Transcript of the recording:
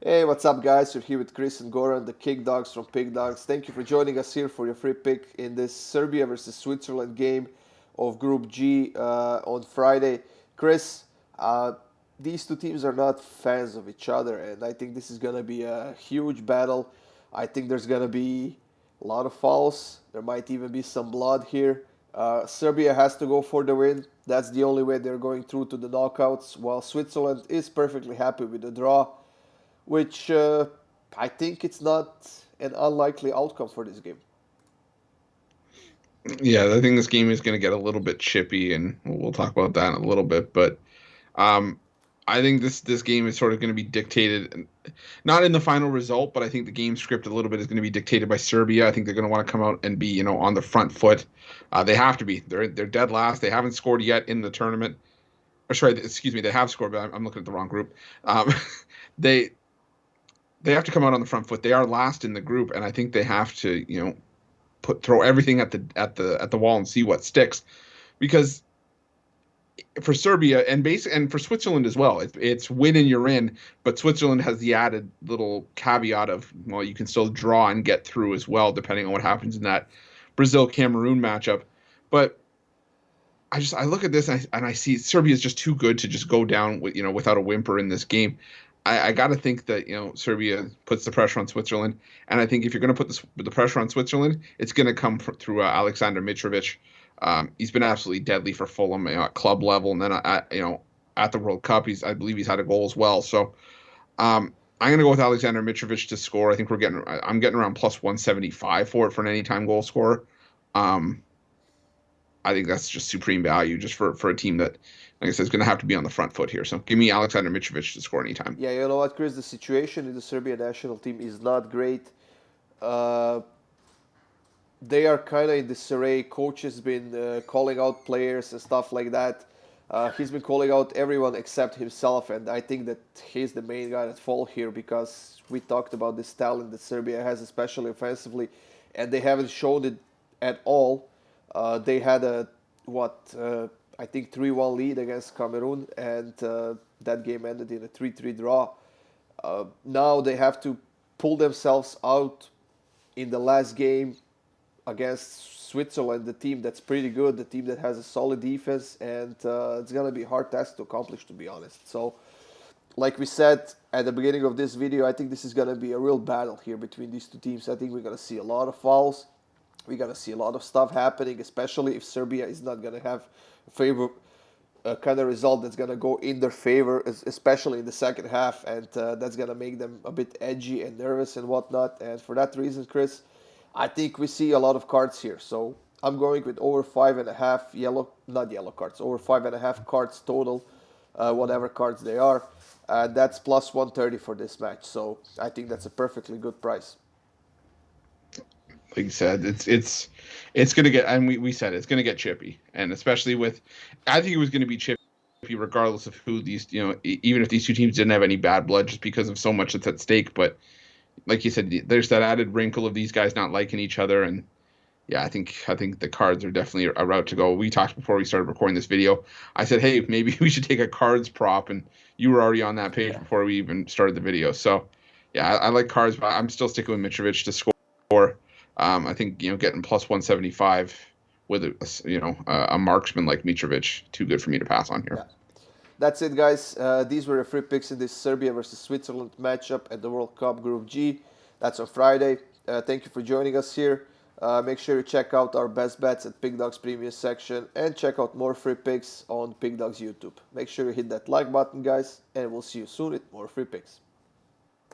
Hey, what's up, guys? You're here with Chris and Goran, the Pick Dawgz from Pick Dawgz. Thank you for joining us here for your free pick in this Serbia versus Switzerland game of Group G on Friday. Chris, these two teams are not fans of each other, and I think this is going to be a huge battle. I think there's going to be a lot of fouls. There might even be some blood here. Serbia has to go for the win. That's the only way they're going through to the knockouts, while Switzerland is perfectly happy with the draw, which I think it's not an unlikely outcome for this game. Yeah, I think this game is going to get a little bit chippy, and we'll talk about that in a little bit. But um, I think this game is sort of going to be dictated, not in the final result, but I think the game script a little bit is going to be dictated by Serbia. I think they're going to want to come out and be, on the front foot. They have to be. They're dead last. They haven't scored yet in the tournament. Or sorry, excuse me, they have scored, but I'm looking at the wrong group. They they have to come out on the front foot. They are last in the group, and I think they have to, throw everything at the wall and see what sticks. Because for Serbia and for Switzerland as well, it's win and you're in. But Switzerland has the added little caveat of, well, you can still draw and get through as well, depending on what happens in that Brazil Cameroon matchup. But I look at this and I see Serbia is just too good to just go down without a whimper in this game. I got to think that Serbia puts the pressure on Switzerland, and I think if you're going to put the pressure on Switzerland, it's going to come through Alexander Mitrovic. He's been absolutely deadly for Fulham, at club level, and then at the World Cup, I believe he's had a goal as well. So I'm going to go with Alexander Mitrovic to score. I think I'm getting around plus 175 for it for an anytime goal scorer. Um, I think that's just supreme value just for a team that, like I said, is going to have to be on the front foot here. So give me Alexander Mitrovic to score anytime. Yeah, you know what, Chris? The situation in the Serbia national team is not great. Uh, they are kind of in disarray. Coach has been calling out players and stuff like that. He's been calling out everyone except himself, and I think that he's the main guy at fault here because we talked about this talent that Serbia has, especially offensively, and they haven't shown it at all. They had I think 3-1 lead against Cameroon, and that game ended in a 3-3 draw. Now they have to pull themselves out in the last game against Switzerland, the team that's pretty good, the team that has a solid defense, and it's gonna be a hard task to accomplish, to be honest. So, like we said at the beginning of this video, I think this is gonna be a real battle here between these two teams. I think we're gonna see a lot of fouls. We're gonna see a lot of stuff happening, especially if Serbia is not gonna have a favor kind of result that's gonna go in their favor, especially in the second half, and that's gonna make them a bit edgy and nervous and whatnot. And for that reason, Chris, I think we see a lot of cards here. So I'm going with over 5.5 not yellow cards, over 5.5 cards total, whatever cards they are. That's plus 130 for this match. So I think that's a perfectly good price. Like you said, it's going to get, and we said it's going to get chippy, and especially I think it was going to be chippy regardless of who these, even if these two teams didn't have any bad blood, just because of so much that's at stake. But like you said, there's that added wrinkle of these guys not liking each other, and yeah, I think the cards are definitely a route to go. We talked before we started recording this video. I said, hey, maybe we should take a cards prop, and you were already on that page Yeah. before we even started the video. So yeah, I like cards, but I'm still sticking with Mitrovic to score. I think getting plus 175 with a marksman like Mitrovic, too good for me to pass on here. Yeah. That's it, guys. These were the free picks in this Serbia versus Switzerland matchup at the World Cup Group G. That's on Friday. Thank you for joining us here. Make sure you check out our best bets at Pick Dawgz Premium section and check out more free picks on Pick Dawgz YouTube. Make sure you hit that like button, guys, and we'll see you soon with more free picks.